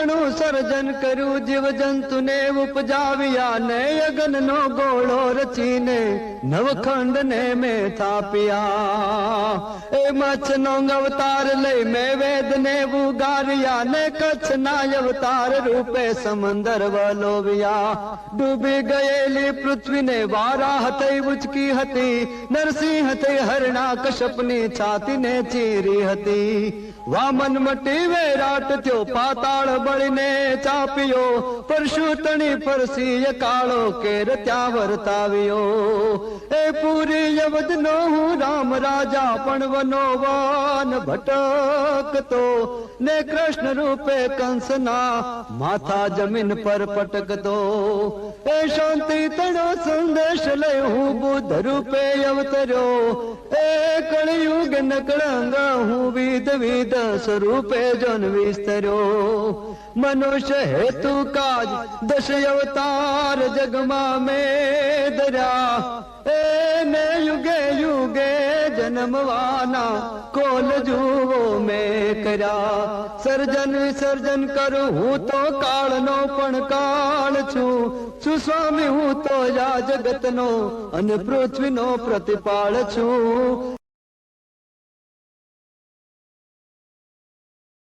ઘણું સર્જન કર્યું, જીવ જંતુને ઉપજાવ્યા ને અગનનો ગોળો રચીને નવખંડ ને મેં થાપ્યા. એ મચ્છનો અવતાર લઈ મેં વેદ ને ઉગાર્યા ને કચ્છના અવતાર રૂપે સમંદર વલોવ્યા. ડૂબી ગયેલી પૃથ્વીને વારા હતી ઉચકી હતી, નરસિંહ થઈ હરણા કશ્યપની છાતીને ચીરી હતી. વામન મટી વેરાટ થયો, પાતાળ બળીને ચાપ્યો, પરશુતણી પરસી કાળો કેર ત્યાં વર્તાવ્યો. એ પૂરી અવધનો હું રામ રાજા પણ વનો વન ભટકતો ને કૃષ્ણ રૂપે કંસના માથા જમીન પર પટકતો. એ શાંતિ તણો સંદેશ લઈ હું બુદ્ધ રૂપે અવતર્યો. એ કળયુગ નકળંગ હું વિધ વિધ સ્વરૂપે જન વિસ્તર્યો. મનુષ્ય હેતુ કાજ દશ અવતાર જગમાં મેં ધર્યા. એને યુગે યુગે જન્મવાના કોલ જુઓ મેં કર્યા. સર્જન વિસર્જન કરું હું તો કાળનો પણ કાળ છું. છું સ્વામી હું તો આ જગતનો અને પૃથ્વીનો પ્રતિપાળ છું.